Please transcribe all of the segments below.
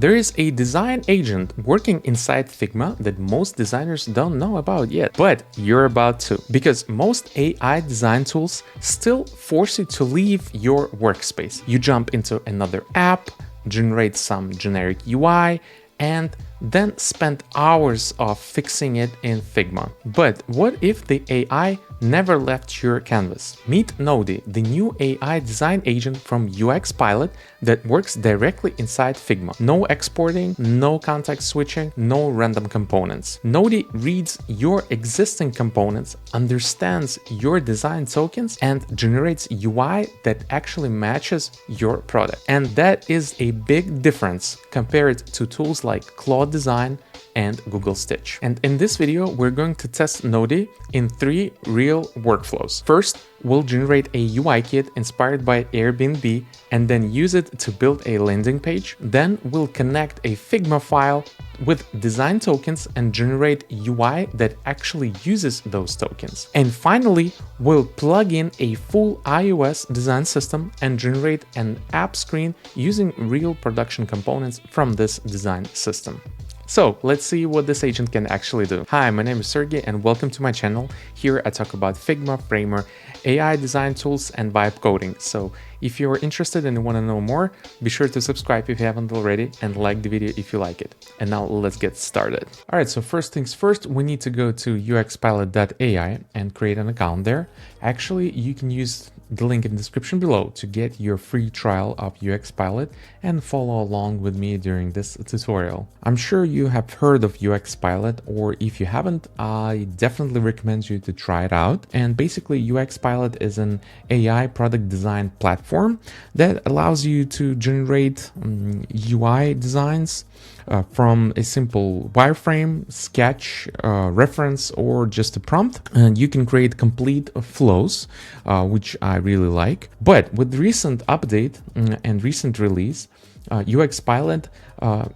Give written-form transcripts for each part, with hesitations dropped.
There is a design agent working inside Figma that most designers don't know about yet, but you're about to, because most AI design tools still force you to leave your workspace. You jump into another app, generate some generic UI, and then spend hours of fixing it in Figma. But what if the AI never left your canvas? Meet Nodey, the new AI design agent from uxpilot that works directly inside Figma. No exporting, no context switching, no random components. Nodey reads your existing components, understands your design tokens, and generates UI that actually matches your product. And that is a big difference compared to tools like Claude Design and Google Stitch. And in this video, we're going to test Nodey in 3 real workflows. First, we'll generate a UI kit inspired by Airbnb and then use it to build a landing page. Then we'll connect a Figma file with design tokens and generate UI that actually uses those tokens. And finally, we'll plug in a full iOS design system and generate an app screen using real production components from this design system. So let's see what this agent can actually do. Hi, my name is Sergey and welcome to my channel. Here I talk about Figma, Framer, AI design tools, and vibe coding. So if you're interested and want to know more, be sure to subscribe if you haven't already and like the video if you like it. And now let's get started. All right, so first things first, we need to go to uxpilot.ai and create an account there. Actually, you can use the link in the description below to get your free trial of uxpilot and follow along with me during this tutorial. I'm sure you have heard of uxpilot, or if you haven't, I definitely recommend you to try it out. And basically uxpilot is an AI product design platform that allows you to generate UI designs from a simple wireframe, sketch, reference, or just a prompt. And you can create complete flows, which I really like. But with the recent update and recent release, uxpilot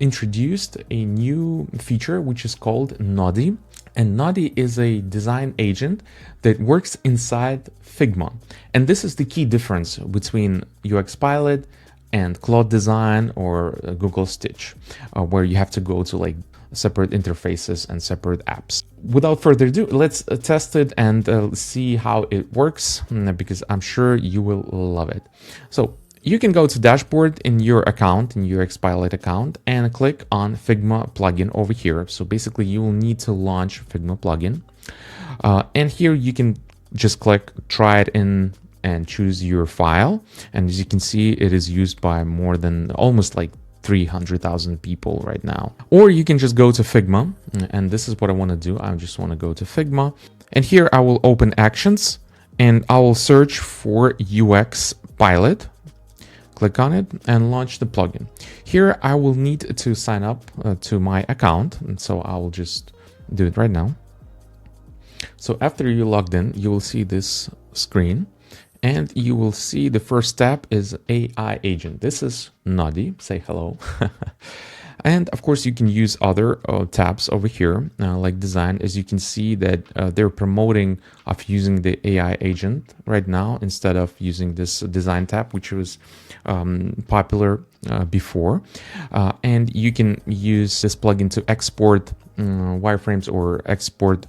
introduced a new feature which is called Nodey. And Nodey is a design agent that works inside Figma. And this is the key difference between uxpilot and Claude Design or Google Stitch, where you have to go to like separate interfaces and separate apps. Without further ado, let's test it and see how it works, because I'm sure you will love it. So you can go to dashboard in your account, in your uxpilot account, and click on Figma plugin over here. So basically you will need to launch Figma plugin. And here you can just click try it in and choose your file. And as you can see, it is used by more than almost like 300,000 people right now. Or you can just go to Figma, and this is what I want to do. I just want to go to Figma, and here I will open actions and I will search for uxpilot. Click on it and launch the plugin. Here I will need to sign up to my account, and so I will just do it right now. So after you logged in, you will see this screen. And you will see the first tab is AI agent. This is Nodey, say hello. And of course you can use other tabs over here, like design. As you can see that they're promoting of using the AI agent right now instead of using this design tab, which was popular before. And you can use this plugin to export wireframes or export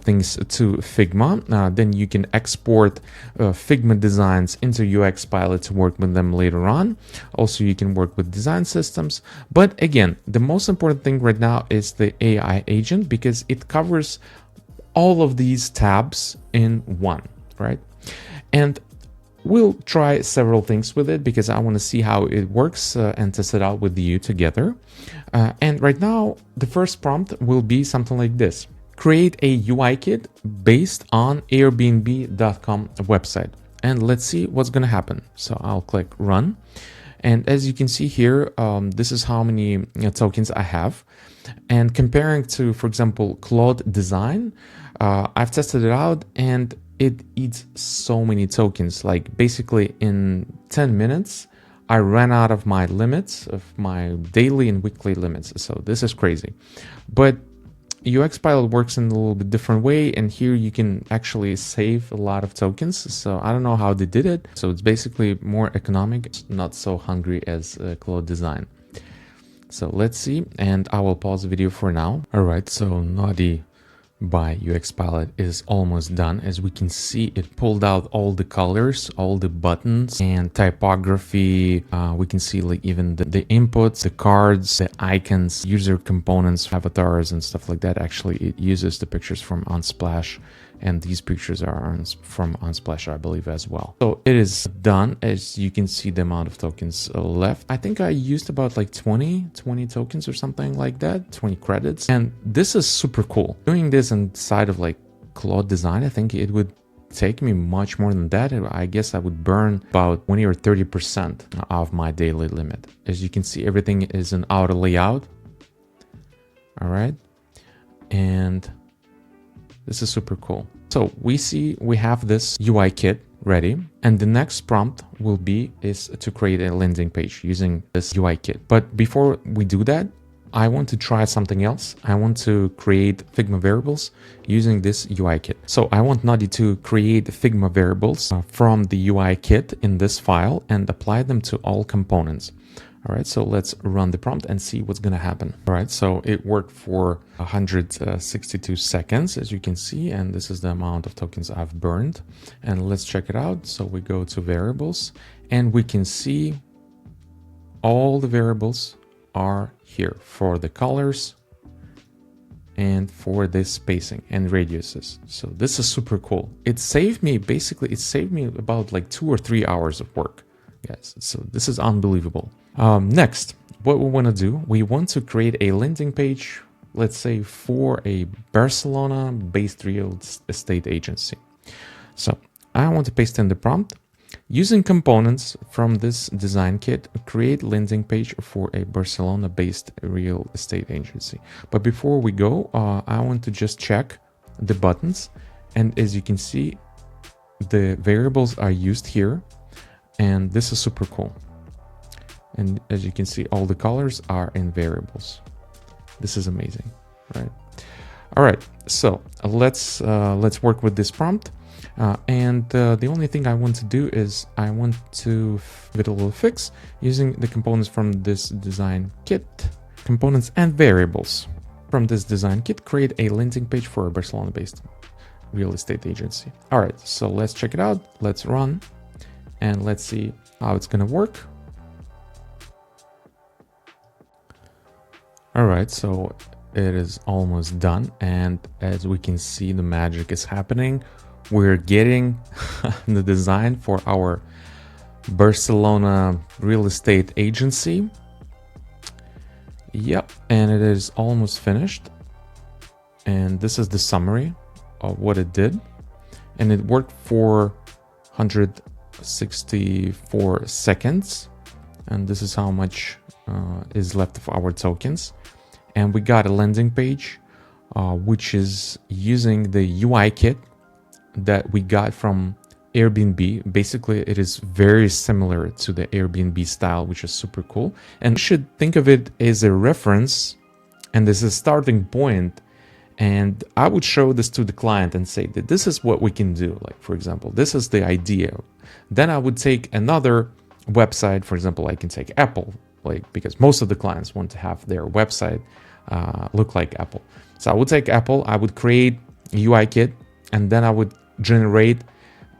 things to Figma. Then you can export Figma designs into uxpilot to work with them later on. Also, you can work with design systems. But again, the most important thing right now is the AI agent, because it covers all of these tabs in one, right? And we'll try several things with it because I want to see how it works and test it out with you together. And right now, the first prompt will be something like this. Create a UI kit based on Airbnb.com website. And let's see what's going to happen. So I'll click run. And as you can see here, this is how many tokens I have. And comparing to, for example, Claude Design, I've tested it out and it eats so many tokens. Like basically in 10 minutes, I ran out of my limits, of my daily and weekly limits. So this is crazy. But uxpilot works in a little bit different way, and here you can actually save a lot of tokens. So I don't know how they did it. So it's basically more economic, not so hungry as Claude Design. So let's see, and I will pause the video for now. All right, so Nodey by uxpilot is almost done. As we can see, it pulled out all the colors, all the buttons and typography. We can see like even the inputs, the cards, the icons, user components, avatars and stuff like that. Actually, it uses the pictures from Unsplash, and these pictures are from Unsplash, I believe, as well. So it is done. As you can see, the amount of tokens left. I think I used about like 20 tokens or something like that, 20 credits. And this is super cool. Doing this inside of like Claude design, I think it would take me much more than that. I guess I would burn about 20 or 30% of my daily limit. As you can see, everything is an auto layout. All right. And this is super cool. So we have this UI kit ready, and the next prompt will be to create a landing page using this UI kit. But before we do that, I want to try something else. I want to create Figma variables using this UI kit. So I want Nodey to create Figma variables from the UI kit in this file and apply them to all components. All right, so let's run the prompt and see what's going to happen. All right, so it worked for 162 seconds, as you can see, and this is the amount of tokens I've burned. And let's check it out. So we go to variables, and we can see all the variables are here for the colors and for this spacing and radiuses. So this is super cool. It saved me about like 2 or 3 hours of work, guys. So this is unbelievable. Next, what we want to do, we want to create a landing page, let's say for a Barcelona-based real estate agency. So I want to paste in the prompt. Using components from this design kit, create landing page for a Barcelona-based real estate agency. But before we go, I want to just check the buttons. And as you can see, the variables are used here. And this is super cool. And as you can see, all the colors are in variables. This is amazing, right? All right, so let's work with this prompt. The only thing I want to do is I want to give it a little fix using the components from this design kit, components and variables. From this design kit, create a landing page for a Barcelona-based real estate agency. All right, so let's check it out. Let's run and let's see how it's gonna work. All right, so it is almost done. And as we can see, the magic is happening. We're getting the design for our Barcelona real estate agency. Yep, and it is almost finished. And this is the summary of what it did. And it worked for 164 seconds. And this is how much is left of our tokens. And we got a landing page, which is using the UI kit that we got from Airbnb. Basically, it is very similar to the Airbnb style, which is super cool. And you should think of it as a reference and as a starting point. And I would show this to the client and say that this is what we can do. Like, for example, this is the idea. Then I would take another website. For example, I can take Apple, because most of the clients want to have their website look like Apple. So I would take Apple, I would create a UI kit, and then I would generate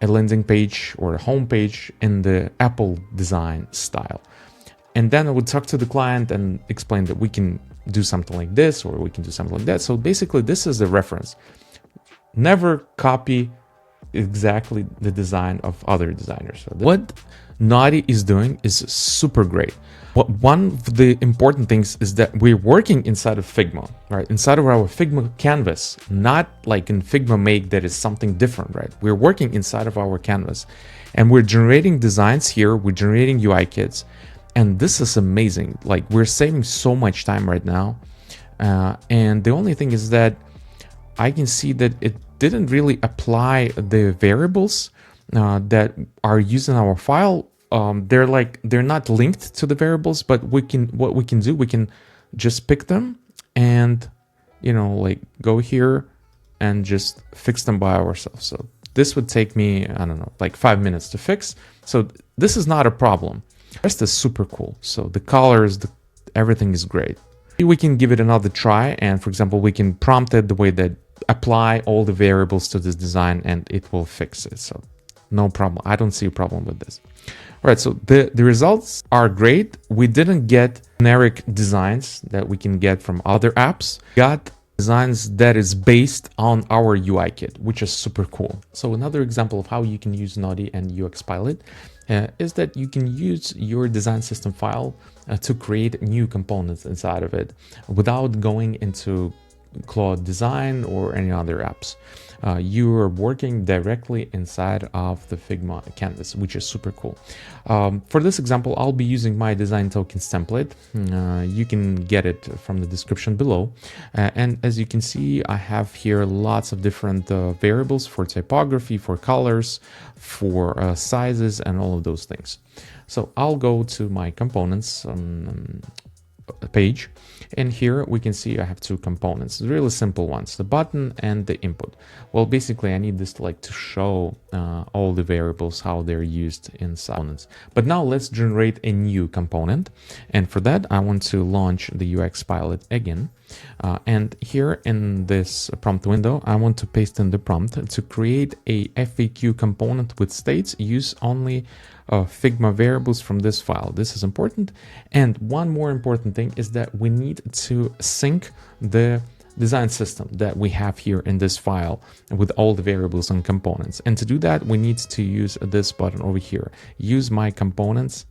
a landing page or a home page in the Apple design style. And then I would talk to the client and explain that we can do something like this or we can do something like that. So basically, this is the reference. Never copy exactly the design of other designers. So what Nodey is doing is super great. But one of the important things is that we're working inside of Figma, right? Inside of our Figma canvas, not like in Figma Make that is something different, right? We're working inside of our canvas and we're generating designs here. We're generating UI kits. And this is amazing. Like, we're saving so much time right now. And the only thing is that I can see that it didn't really apply the variables that are used in our file. They're not linked to the variables, but we can just pick them and, go here and just fix them by ourselves. So this would take me, I don't know, like 5 minutes to fix. So this is not a problem. The rest is super cool. So the colors, everything is great. We can give it another try, and for example, we can prompt it the way that apply all the variables to this design and it will fix it. So no problem. I don't see a problem with this. All right, so the results are great. We didn't get generic designs that we can get from other apps. We got designs that is based on our UI kit, which is super cool. So another example of how you can use Nodey and uxpilot is that you can use your design system file to create new components inside of it without going into Claude Design or any other apps. You are working directly inside of the Figma canvas, which is super cool. For this example, I'll be using my design tokens template. You can get it from the description below. And as you can see, I have here lots of different variables for typography, for colors, for sizes, and all of those things. So I'll go to my components page, and here we can see I have two components, really simple ones, the button and the input. Well, basically I need this to show all the variables, how they're used in components. But now let's generate a new component, and for that I want to launch the uxpilot again, and here in this prompt window I want to paste in the prompt to create a FAQ component with states use only Figma variables from this file. This is important. And one more important thing is that we need to sync the design system that we have here in this file with all the variables and components. And to do that, we need to use this button over here. Use my components.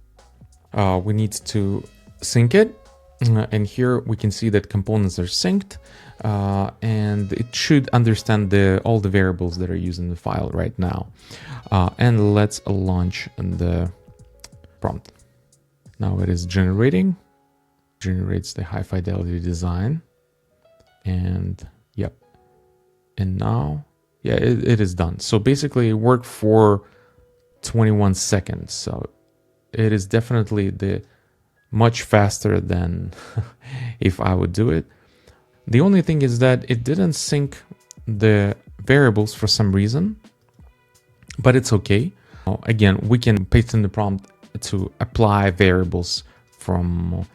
We need to sync it. And here we can see that components are synced, and it should understand all the variables that are used in the file right now. And let's launch the prompt. Now it is generates the high fidelity design, and yep. And now, yeah, it is done. So basically it worked for 21 seconds. So it is definitely much faster than if I would do it. The only thing is that it didn't sync the variables for some reason, but it's okay. Again, we can paste in the prompt to apply variables from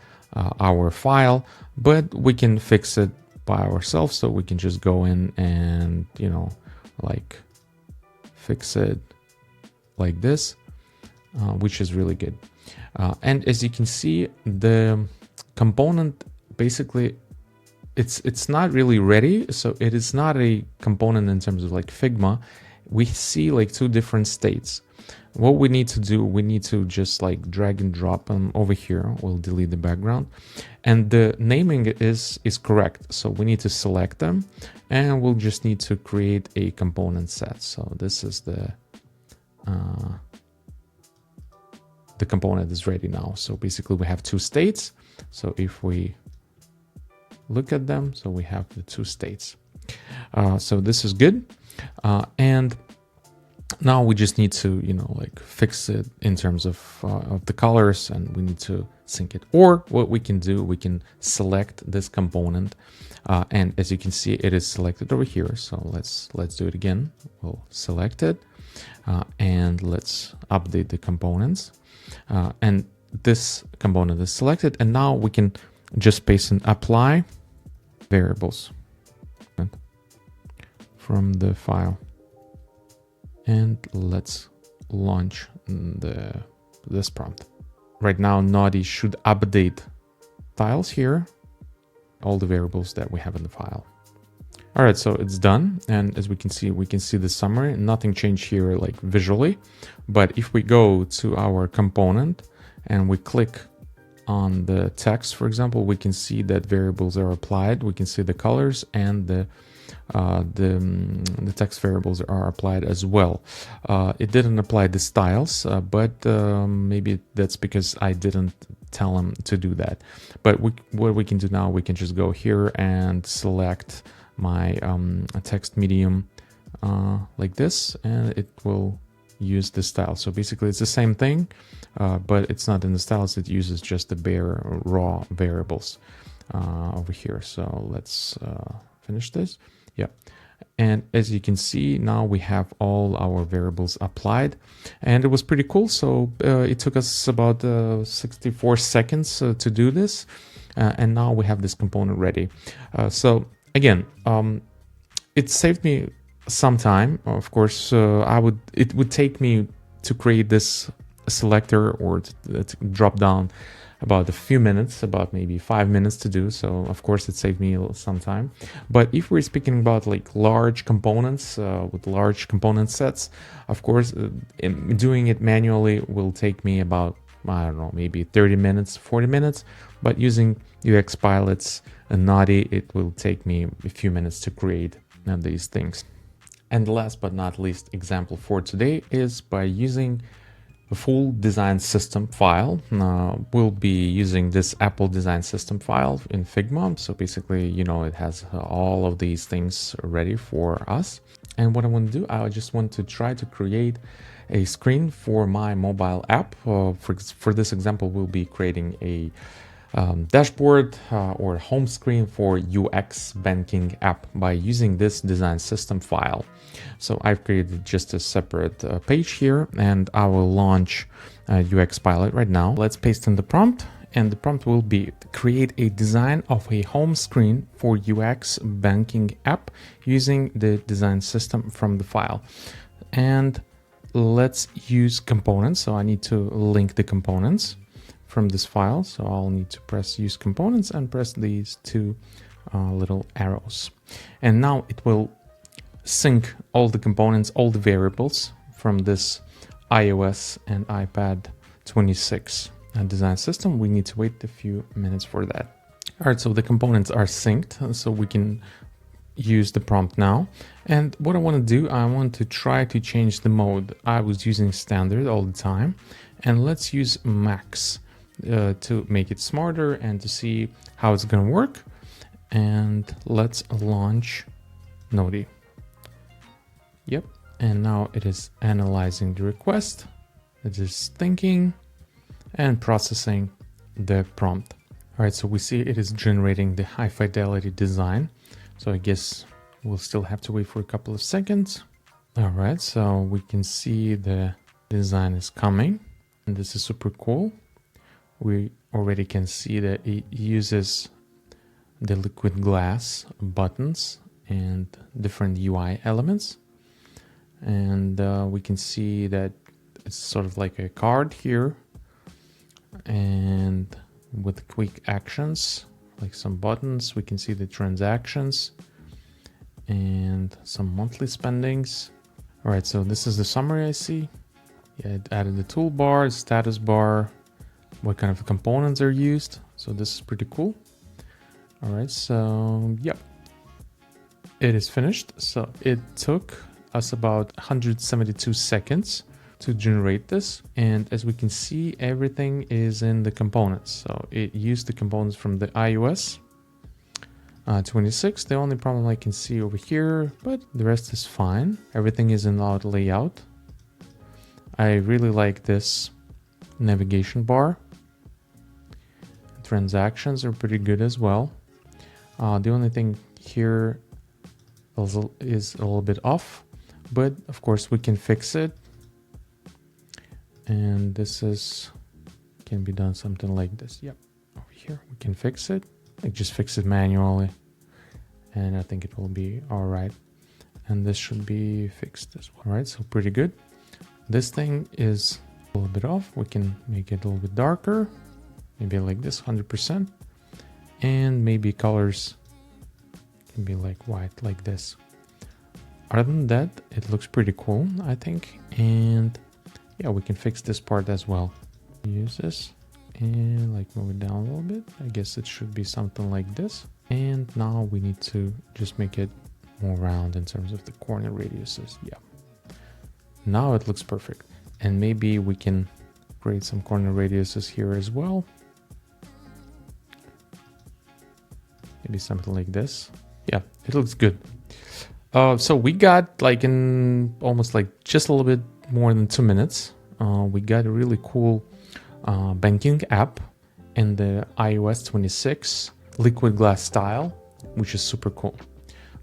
our file, but we can fix it by ourselves. So we can just go in and, fix it like this, which is really good. And as you can see, the component basically it's not really ready, so it is not a component in terms of Figma. We see two different states. What we need to do, we need to just drag and drop them over here. We'll delete the background, and the naming is correct, so we need to select them, and we'll just need to create a component set. So this is the component is ready now. So basically we have two states. So if we look at them, so we have the two states. So this is good. And now we just need to, fix it in terms of the colors, and we need to sync it. Or what we can do, we can select this component. And as you can see, it is selected over here. So let's do it again. We'll select it, and let's update the components. And this component is selected, and now we can just paste and apply variables from the file, and let's launch this prompt. Right now Nodey should update tiles here, all the variables that we have in the file. All right, so it's done, and as we can see the summary. Nothing changed here visually, but if we go to our component and we click on the text, for example, we can see that variables are applied. We can see the colors, and the text variables are applied as well. It didn't apply the styles, but maybe that's because I didn't tell them to do that. But what we can do now, we can just go here and select my text medium like this, and it will use the style. So basically it's the same thing, but it's not in the styles. It uses just the bare raw variables over here. So let's finish this. Yeah. And as you can see, now we have all our variables applied, and it was pretty cool. So it took us about 64 seconds to do this. And now we have this component ready. So again, it saved me some time. Of course, it would take me to create this selector or to drop down about a few minutes, about maybe 5 minutes to do. So of course it saved me some time. But if we're speaking about like large components with large component sets, of course, doing it manually will take me about, I don't know, maybe 30 minutes, 40 minutes. But using uxpilot's Nodey, it will take me a few minutes to create these things. And last but not least example for today is by using a full design system file. We'll be using this Apple design system file in Figma. So basically, it has all of these things ready for us. And what I want to do, I just want to try to create a screen for my mobile app. For this example, we'll be creating a dashboard or home screen for UX banking app by using this design system file. So I've created just a separate page here, and I will launch uxpilot right now. Let's paste in the prompt, and the prompt will be create a design of a home screen for UX banking app using the design system from the file. And let's use components. So I need to link the components from this file. So I'll need to press use components and press these two little arrows. And now it will sync all the components, all the variables from this iOS and iPad 26 design system. We need to wait a few minutes for that. All right, so the components are synced, so we can use the prompt now. And what I want to do, I want to try to change the mode. I was using standard all the time, and let's use max to make it smarter and to see how it's going to work. And let's launch Nodey. Yep, and now it is analyzing the request. It is thinking and processing the prompt. All right, so we see it is generating the high fidelity design. So I guess we'll still have to wait for a couple of seconds. All right, so we can see the design is coming, and this is super cool. We already can see that it uses the liquid glass buttons and different UI elements. And we can see that it's sort of like a card here, and with quick actions, like some buttons, we can see the transactions and some monthly spendings. All right, so this is the summary I see. Yeah, it added the toolbar, status bar, what kind of components are used. So this is pretty cool. All right, so yeah, it is finished. So it took us about 172 seconds to generate this. And as we can see, everything is in the components. So it used the components from the iOS 26. The only problem I can see over here, but the rest is fine. Everything is in our layout. I really like this navigation bar. Transactions are pretty good as well. The only thing here is a little bit off, but of course we can fix it. And this can be done something like this. Yep, over here we can fix it. Like just fix it manually, and I think it will be all right. And this should be fixed as well. All right, so pretty good. This thing is a little bit off. We can make it a little bit darker, maybe like this, 100%. And maybe colors can be like white, like this. Other than that, it looks pretty cool, I think. And yeah, we can fix this part as well. Use this and like move it down a little bit. I guess it should be something like this. And now we need to just make it more round in terms of the corner radiuses. Yeah. Now it looks perfect. And maybe we can create some corner radiuses here as well. Maybe something like this. Yeah, it looks good. So we got like in almost like just a little bit more than 2 minutes. We got a really cool banking app in the iOS 26 liquid glass style, which is super cool.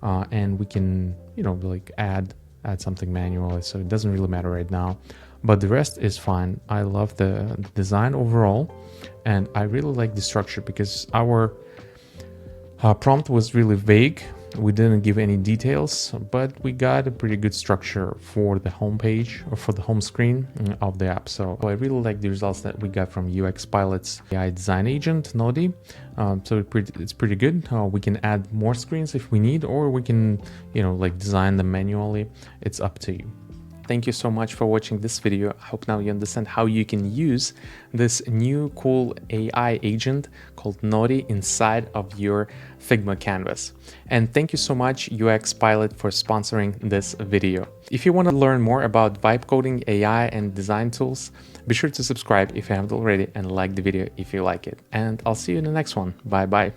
And we can, like add something manually, so it doesn't really matter right now. But the rest is fine. I love the design overall. And I really like the structure because our prompt was really vague. We didn't give any details, but we got a pretty good structure for the home page or for the home screen of the app. So I really like the results that we got from uxpilot's AI design agent, Nodey. So it's pretty good. We can add more screens if we need, or we can, like design them manually. It's up to you. Thank you so much for watching this video. I hope now you understand how you can use this new cool AI agent called Nodey inside of your Figma canvas. And thank you so much uxpilot for sponsoring this video. If you want to learn more about vibe coding, AI and design tools, be sure to subscribe if you haven't already and like the video if you like it. And I'll see you in the next one. Bye bye.